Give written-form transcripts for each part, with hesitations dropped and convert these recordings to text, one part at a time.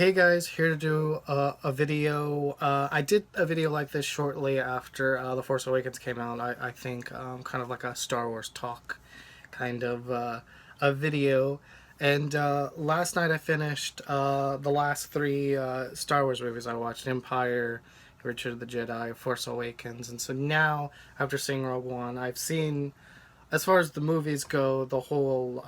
Hey guys, here to do a video. I did a video like this shortly after The Force Awakens came out. I think kind of like a Star Wars talk kind of a video. And last night I finished the last three Star Wars movies I watched: Empire, Return of the Jedi, Force Awakens. And so now, after seeing Rogue One, I've seen, as far as the movies go, the whole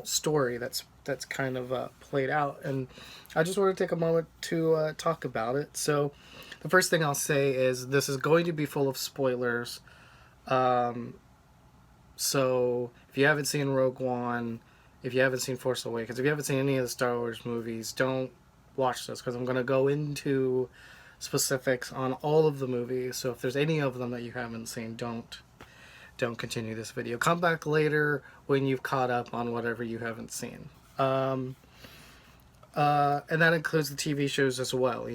story that's kind of played out, and I just want to take a moment to talk about it. So, the first thing I'll say is this is going to be full of spoilers. Um, so, if you haven't seen Rogue One, if you haven't seen Force Awakens, if you haven't seen any of the Star Wars movies, don't watch this because I'm going to go into specifics on all of the movies. So, if there's any of them that you haven't seen, don't continue this video. Come back later when you've caught up on whatever you haven't seen. Um, and that includes the TV shows as well.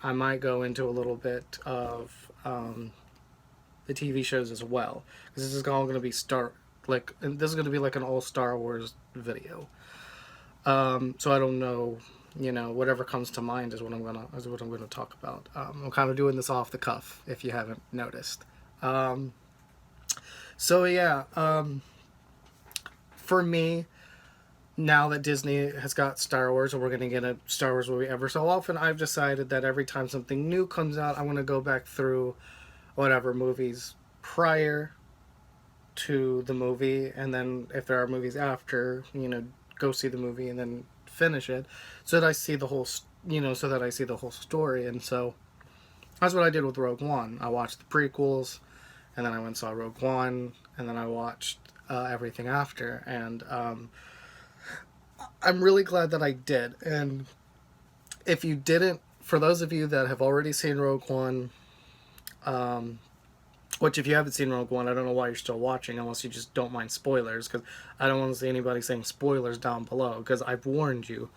I might go into a little bit of the TV shows as well, because this is all going to be this is going to be like an all Star Wars video. So I don't know. Whatever comes to mind is what I'm gonna talk about. I'm kind of doing this off the cuff, if you haven't noticed. So yeah, for me, now that Disney has got Star Wars, and we're going to get a Star Wars movie ever so often, I've decided that every time something new comes out, I'm going to go back through whatever movies prior to the movie, and then if there are movies after, go see the movie and then finish it, so that I see the whole, so that I see the whole story. And so that's what I did with Rogue One. I watched the prequels, and then I went and saw Rogue One, and then I watched everything after, and I'm really glad that I did. And if you didn't, for those of you that have already seen Rogue One, which if you haven't seen Rogue One, I don't know why you're still watching unless you just don't mind spoilers, because I don't want to see anybody saying spoilers down below, because I've warned you.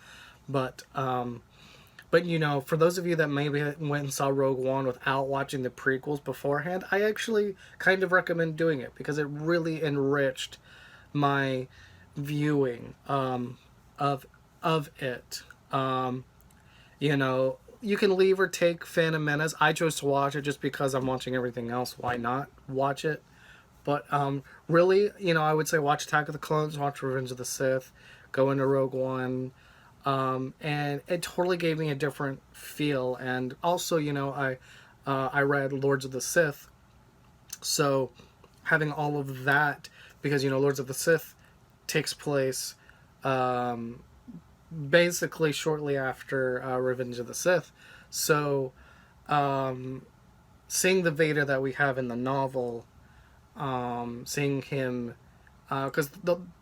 But for those of you that maybe went and saw Rogue One without watching the prequels beforehand, I actually kind of recommend doing it because it really enriched my viewing of it. You can leave or take Phantom Menace. I chose to watch it just because I'm watching everything else. Why not watch it? But really, I would say watch Attack of the Clones, watch Revenge of the Sith, go into Rogue One. And it totally gave me a different feel. And also, I read Lords of the Sith, so having all of that, because Lords of the Sith takes place basically shortly after Revenge of the Sith. So seeing the Vader that we have in the novel, seeing him, because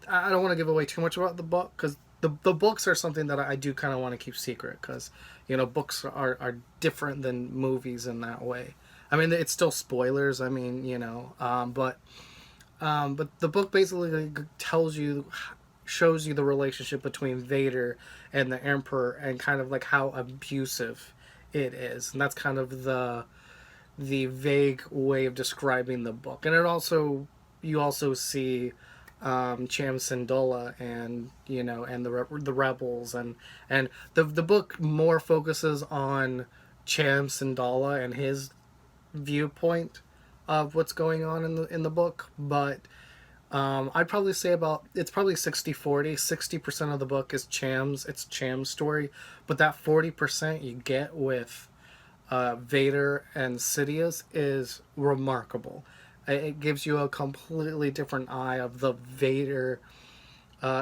I don't want to give away too much about the book, because the books are something that I do kind of want to keep secret, because books are different than movies in that way. I mean, it's still spoilers. I mean, but the book basically shows you the relationship between Vader and the Emperor, and kind of like how abusive it is, and that's kind of the vague way of describing the book. And you also see Cham Syndulla, and and the rebels, and the book more focuses on Cham Syndulla and his viewpoint of what's going on in the book. But I'd probably say it's probably 60-40. 60% of the book is Cham's story, but that 40% you get with Vader and Sidious is remarkable. It gives you a completely different eye of the Vader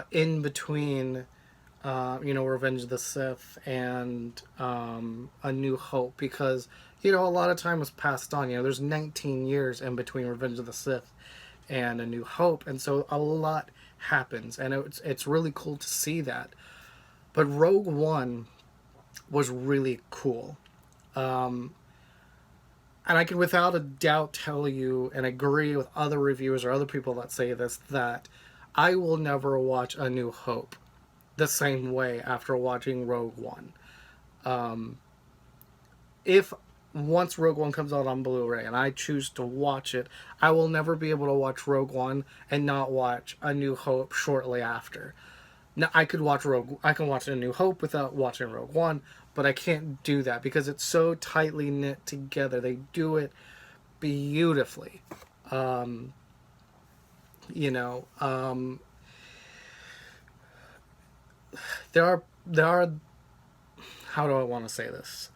in between, Revenge of the Sith and A New Hope, because a lot of time was passed on. There's 19 years in between Revenge of the Sith and A New Hope, and so a lot happens, and it's really cool to see that. But Rogue One was really cool. And I can without a doubt tell you, and agree with other reviewers or other people that say this, that I will never watch A New Hope the same way after watching Rogue One. If once Rogue One comes out on Blu-ray and I choose to watch it, I will never be able to watch Rogue One and not watch A New Hope shortly after. Now I can watch A New Hope without watching Rogue One, but I can't do that because it's so tightly knit together. They do it beautifully. Um, you know, there are how do I want to say this?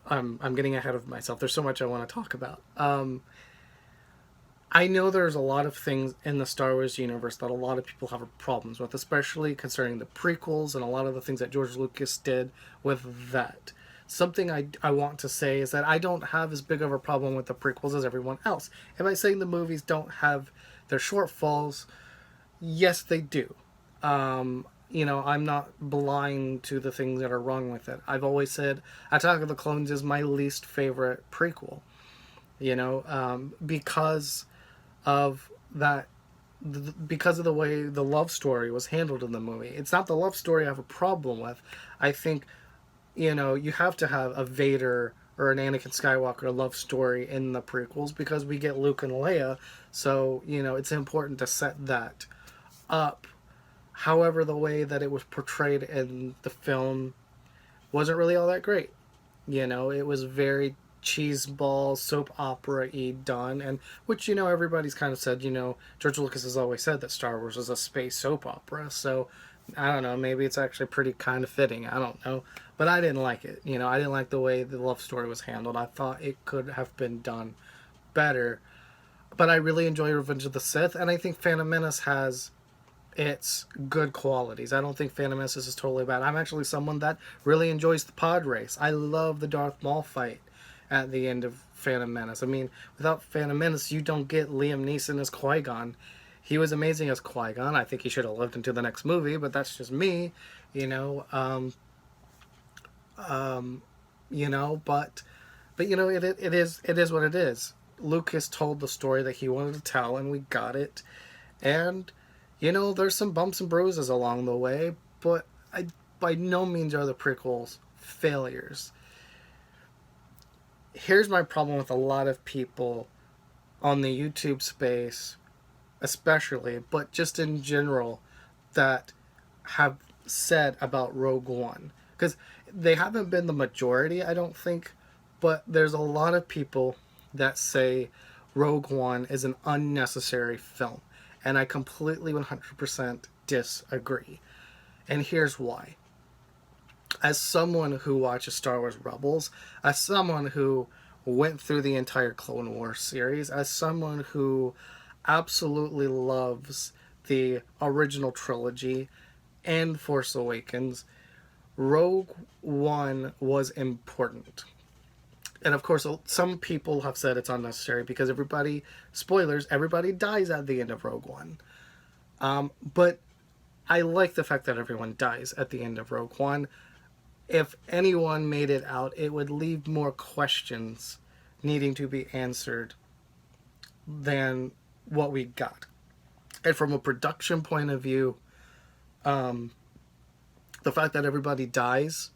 I'm getting ahead of myself. There's so much I want to talk about. I know there's a lot of things in the Star Wars universe that a lot of people have problems with, especially concerning the prequels and a lot of the things that George Lucas did with that. Something I want to say is that I don't have as big of a problem with the prequels as everyone else. Am I saying the movies don't have their shortfalls? Yes, they do. I'm not blind to the things that are wrong with it. I've always said Attack of the Clones is my least favorite prequel, because of that because of the way the love story was handled in the movie. It's not the love story I have a problem with. I think, you have to have a Vader or an Anakin Skywalker love story in the prequels because we get Luke and Leia. So, it's important to set that up. However, the way that it was portrayed in the film wasn't really all that great. It was very cheeseball soap opera y done, and which everybody's kind of said. George Lucas has always said that Star Wars is a space soap opera, so I don't know, maybe it's actually pretty kind of fitting, I don't know, but I didn't like it. I didn't like the way the love story was handled. I thought it could have been done better, but I really enjoy Revenge of the Sith, and I think Phantom Menace has its good qualities. I don't think Phantom Menace is totally bad. I'm actually someone that really enjoys the pod race. I love the Darth Maul fight at the end of Phantom Menace. I mean, without Phantom Menace, you don't get Liam Neeson as Qui-Gon. He was amazing as Qui-Gon. I think he should have lived into the next movie, but that's just me, you know. Um, but it is what it is. Lucas told the story that he wanted to tell, and we got it. And there's some bumps and bruises along the way, but by no means are the prequels failures. Here's my problem with a lot of people on the YouTube space, especially, but just in general, that have said about Rogue One. Because they haven't been the majority, I don't think, but there's a lot of people that say Rogue One is an unnecessary film. And I completely 100% disagree. And here's why. As someone who watches Star Wars Rebels, as someone who went through the entire Clone Wars series, as someone who absolutely loves the original trilogy and Force Awakens, Rogue One was important. And of course, some people have said it's unnecessary because everybody dies at the end of Rogue One. But I like the fact that everyone dies at the end of Rogue One. If anyone made it out, it would leave more questions needing to be answered than what we got. And from a production point of view, the fact that everybody dies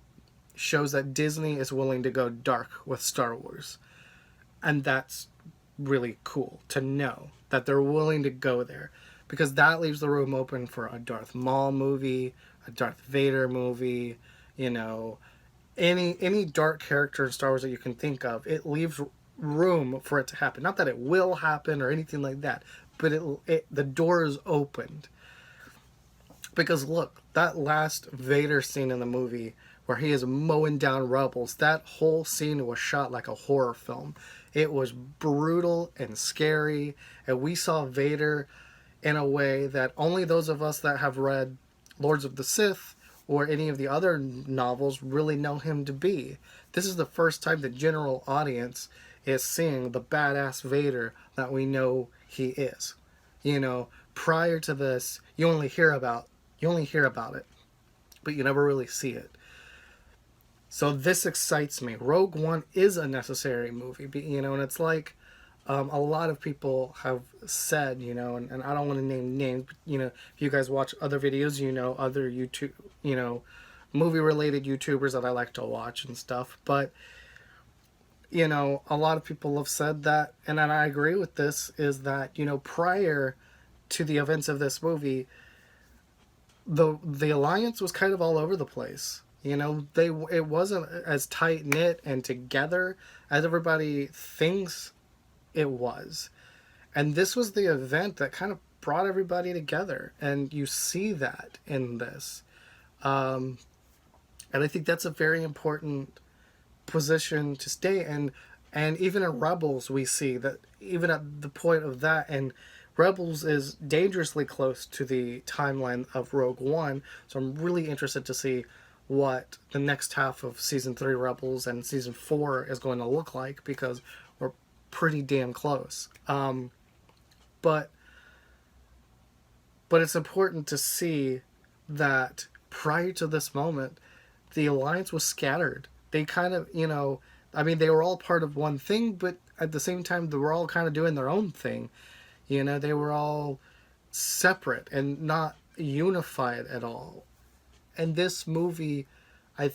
shows that Disney is willing to go dark with Star Wars. And that's really cool to know that they're willing to go there, because that leaves the room open for a Darth Maul movie, a Darth Vader movie, any dark character in Star Wars that you can think of. It leaves room for it to happen. Not that it will happen or anything like that, but the door is opened. Because look, that last Vader scene in the movie where he is mowing down rebels, that whole scene was shot like a horror film. It was brutal and scary, and we saw Vader in a way that only those of us that have read Lords of the Sith or any of the other novels really know him to be. This is the first time the general audience is seeing the badass Vader that we know he is. Prior to this, you only hear about it, but you never really see it. So this excites me. Rogue One is a necessary movie, and it's like a lot of people have said, and I don't want to name names, but, if you guys watch other videos, other YouTube, movie-related YouTubers that I like to watch and stuff, but, a lot of people have said that, and I agree with this, is that, prior to the events of this movie, the alliance was kind of all over the place. You know, it wasn't as tight knit and together as everybody thinks it was. And this was the event that kind of brought everybody together, and you see that in this. Um, and I think that's a very important position to stay in. And even in Rebels, we see that even at the point of that, and Rebels is dangerously close to the timeline of Rogue One. So I'm really interested to see what the next half of season 3 Rebels and season 4 is going to look like, because we're pretty damn close. But but it's important to see that prior to this moment, the alliance was scattered. They kind of, I mean, they were all part of one thing, but at the same time, they were all kind of doing their own thing. They were all separate and not unified at all. And this movie, I,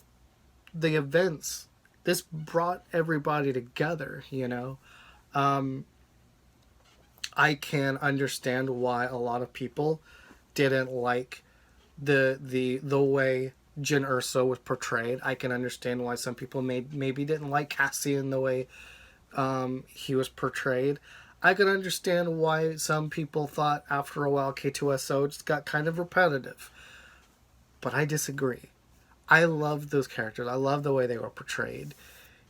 the events, this brought everybody together. Um, I can understand why a lot of people didn't like the way Jyn Erso was portrayed. I can understand why some people maybe didn't like Cassian the way he was portrayed. I can understand why some people thought after a while K2SO just got kind of repetitive. But I disagree. I love those characters. I love the way they were portrayed.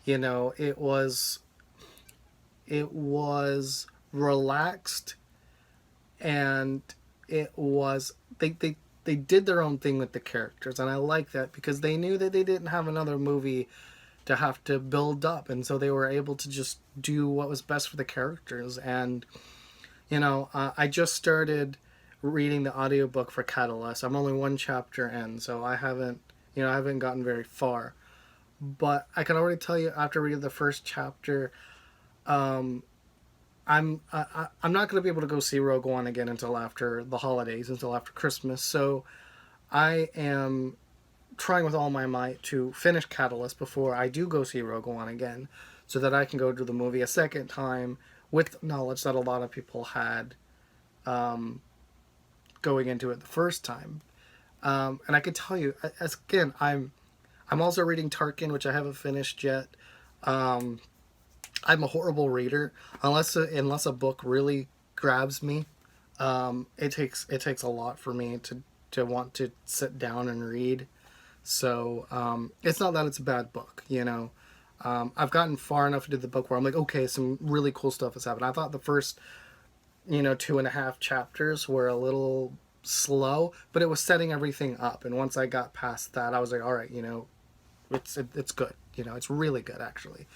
It was relaxed, and they did their own thing with the characters, and I like that because they knew that they didn't have another movie to have to build up, and so they were able to just do what was best for the characters. And I just started reading the audiobook for Catalyst. I'm only one chapter in, so I haven't gotten very far, but I can already tell you after reading the first chapter, um, I'm not going to be able to go see Rogue One again until after the holidays, until after Christmas. So I am trying with all my might to finish Catalyst before I do go see Rogue One again, so that I can go to the movie a second time with knowledge that a lot of people had um, going into it the first time. And I can tell you, as again, I'm also reading Tarkin, which I haven't finished yet. Um, I'm a horrible reader unless a book really grabs me. It takes a lot for me to want to sit down and read. So it's not that it's a bad book. I've gotten far enough into the book where I'm like, okay, some really cool stuff has happened. I thought the first 2.5 chapters were a little slow, but it was setting everything up. And once I got past that, I was like, all right, it's good. It's really good actually.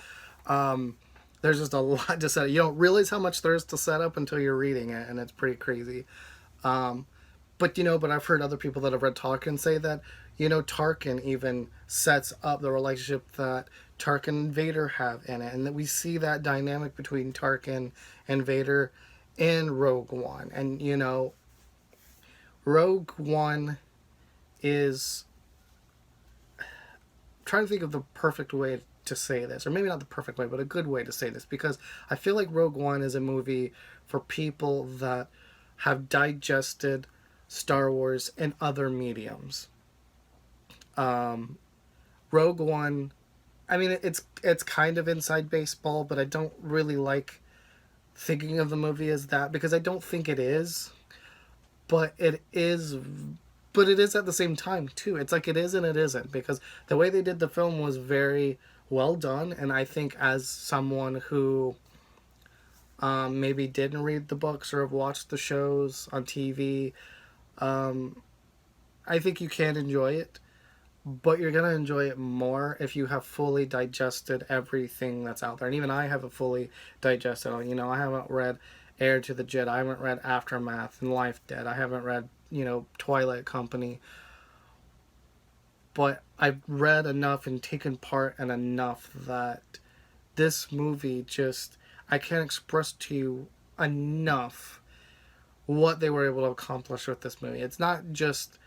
Um, there's just a lot to set. You don't realize how much there is to set up until you're reading it, and it's pretty crazy. Um, but I've heard other people that have read Tarkin say that Tarkin even sets up the relationship that Tarkin and Vader have in it, and that we see that dynamic between Tarkin and Vader in Rogue One. And Rogue One is, I'm trying to think of the perfect way to say this, or maybe not the perfect way, but a good way to say this, because I feel like Rogue One is a movie for people that have digested Star Wars in other mediums. Um, Rogue One, I mean, it's kind of inside baseball, but I don't really like thinking of the movie as that, because I don't think it is, but it is. But it is at the same time too. It's like it is and it isn't, because the way they did the film was very well done, and I think as someone who maybe didn't read the books or have watched the shows on TV, um, I think you can enjoy it, but you're gonna enjoy it more if you have fully digested everything that's out there. And even I haven't fully digested it. I haven't read Heir to the Jedi. I haven't read Aftermath and Life Dead. I haven't read Twilight Company. But I've read enough and taken part in enough that this movie just, I can't express to you enough what they were able to accomplish with this movie. It's not just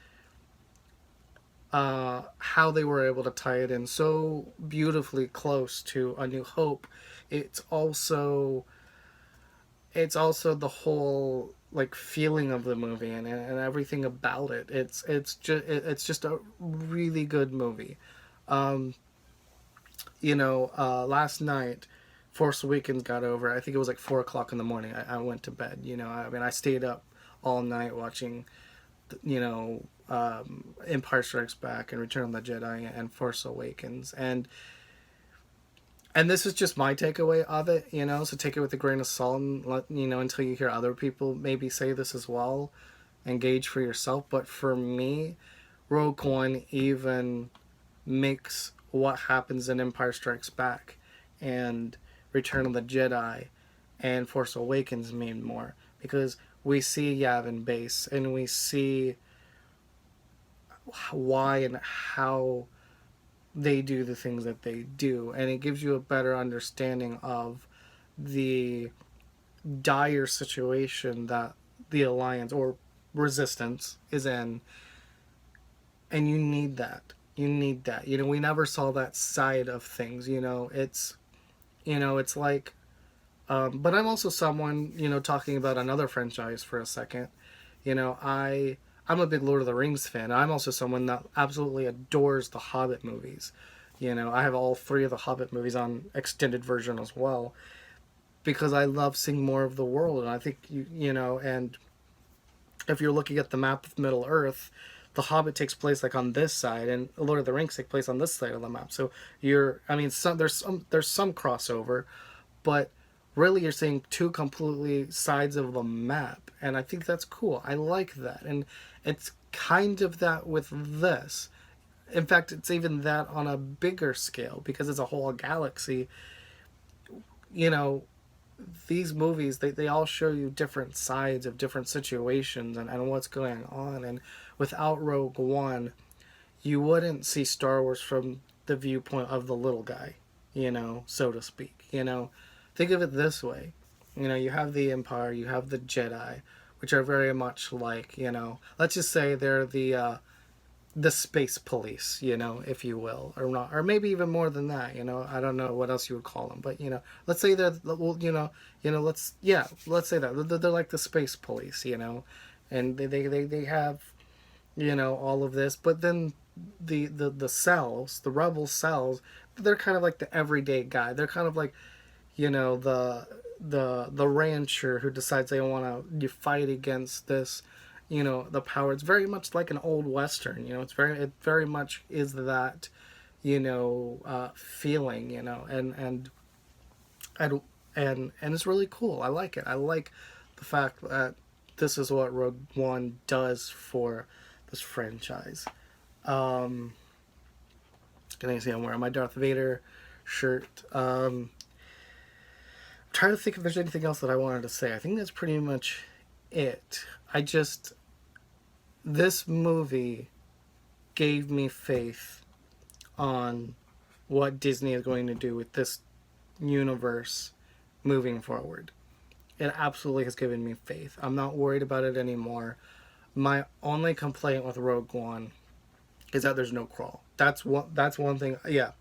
how they were able to tie it in so beautifully close to A New Hope. It's also the whole like feeling of the movie and everything about it. It's just a really good movie. Um, last night, Force Awakens got over. I think it was like 4 o'clock in the morning. I went to bed. I mean, I stayed up all night watching, Empire Strikes Back and Return of the Jedi and Force Awakens, and this is just my takeaway of it. So take it with a grain of salt and until you hear other people maybe say this as well, engage for yourself. But for me, Rogue One even makes what happens in Empire Strikes Back and Return of the Jedi and Force Awakens mean more, because we see Yavin Base and we see why and how they do the things that they do, and it gives you a better understanding of the dire situation that the Alliance or Resistance is in, and you need that. We never saw that side of things. It's like, but I'm also someone, talking about another franchise for a second. I'm a big Lord of the Rings fan. I'm also someone that absolutely adores the Hobbit movies. I have all three of the Hobbit movies on extended version as well, because I love seeing more of the world. And I think and if you're looking at the map of Middle Earth, the Hobbit takes place like on this side, and Lord of the Rings takes place on this side of the map. So there's some crossover, but really you're seeing two completely sides of the map, and I think that's cool. I like that, and it's kind of that with this. In fact, it's even that on a bigger scale, because it's a whole galaxy. You know, these movies, they all show you different sides of different situations and what's going on. And without Rogue One, you wouldn't see Star Wars from the viewpoint of the little guy, so to speak. Think of it this way. You have the Empire, you have the Jedi, which are very much like, let's just say they're the space police, if you will, or not, or maybe even more than that. I don't know what else you would call them, but let's say they're, well, let's say that they're like the space police, and they have, all of this, but then the cells, the rebel cells, they're kind of like the everyday guy. They're kind of like, the rancher who decides they want to fight against this, the power. It's very much like an old western. It very much is that, feeling. And it's really cool. I like it. I like the fact that this is what Rogue One does for this franchise. Can I see I'm wearing my Darth Vader shirt? Trying to think if there's anything else that I wanted to say. I think that's pretty much it. This movie gave me faith on what Disney is going to do with this universe moving forward. It absolutely has given me faith. I'm not worried about it anymore. My only complaint with Rogue One is that there's no crawl. That's one thing. Yeah.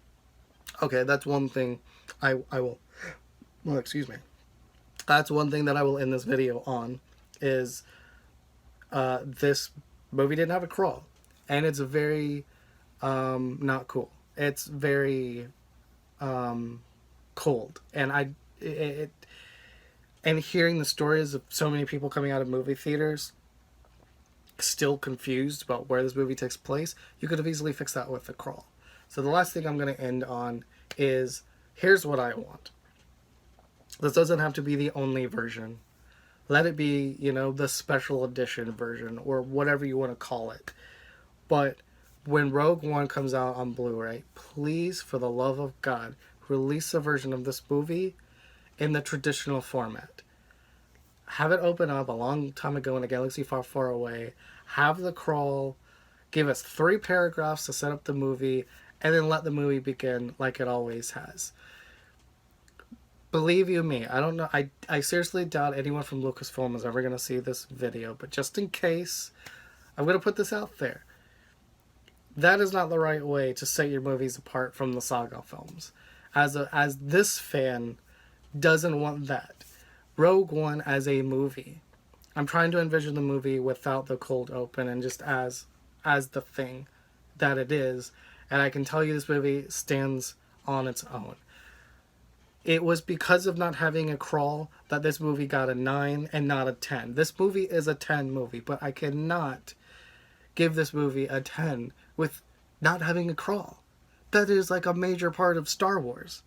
Okay, that's one thing I will. Well, excuse me. That's one thing that I will end this video on, is this movie didn't have a crawl, and it's very not cool. It's very cold, and and hearing the stories of so many people coming out of movie theaters still confused about where this movie takes place, you could have easily fixed that with the crawl. So the last thing I'm going to end on is, here's what I want. This doesn't have to be the only version. Let it be, the special edition version, or whatever you want to call it. But when Rogue One comes out on Blu-ray, please, for the love of God, release a version of this movie in the traditional format. Have it open up a long time ago in a galaxy far, far away. Have the crawl. Give us 3 paragraphs to set up the movie, and then let the movie begin like it always has. Believe you me, I don't know. I seriously doubt anyone from Lucasfilm is ever going to see this video, but just in case, I'm going to put this out there. That is not the right way to set your movies apart from the saga films. As this fan doesn't want that. Rogue One as a movie I'm trying to envision the movie without the cold open and just as the thing that it is. And I can tell you this movie stands on its own. It was because of not having a crawl that this movie got a 9 and not a 10. This movie is a 10 movie, but I cannot give this movie a 10 with not having a crawl. That is like a major part of Star Wars.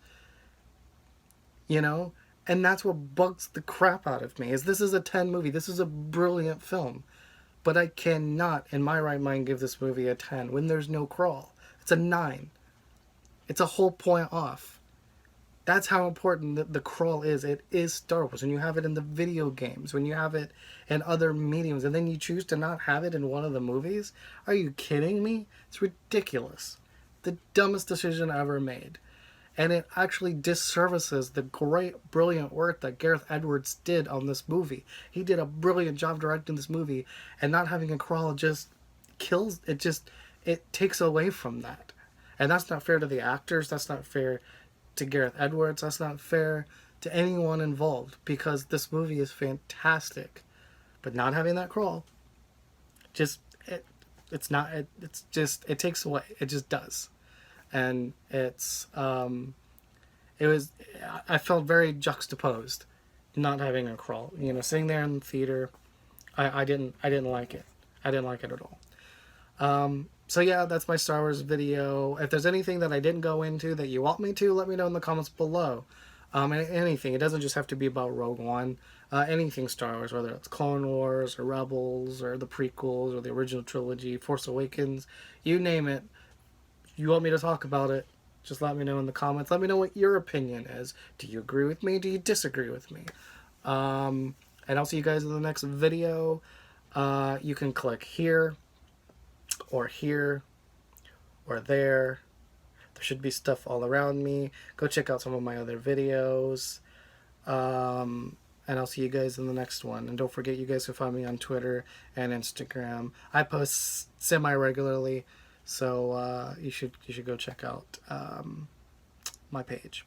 You know? And that's what bugs the crap out of me. Is this is a 10 movie. This is a brilliant film. But I cannot in my right mind give this movie a 10 when there's no crawl. It's a 9. It's a whole point off. That's how important the crawl is. It is Star Wars. When you have it in the video games, when you have it in other mediums, and then you choose to not have it in one of the movies? Are you kidding me? It's ridiculous. The dumbest decision ever made. And it actually disservices the great, brilliant work that Gareth Edwards did on this movie. He did a brilliant job directing this movie, and not having a crawl just kills it. It takes away from that, and that's not fair to the actors. That's not fair to Gareth Edwards. That's not fair to anyone involved, because this movie is fantastic, but not having that crawl, just it's not. It's just it takes away. It just does, and it was I felt very juxtaposed not having a crawl. You know, sitting there in the theater, I didn't like it. I didn't like it at all. So yeah, that's my Star Wars video. If there's anything that I didn't go into that you want me to, let me know in the comments below. Anything. It doesn't just have to be about Rogue One. Anything Star Wars, whether it's Clone Wars or Rebels or the prequels or the original trilogy, Force Awakens, you name it. You want me to talk about it, just let me know in the comments. Let me know what your opinion is. Do you agree with me? Do you disagree with me? And I'll see you guys in the next video. You can click here or there. There should be stuff all around me. Go check out some of my other videos. And I'll see you guys in the next one. And don't forget, you guys can find me on Twitter and Instagram. I post semi-regularly, so you should go check out my page.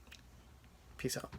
Peace out.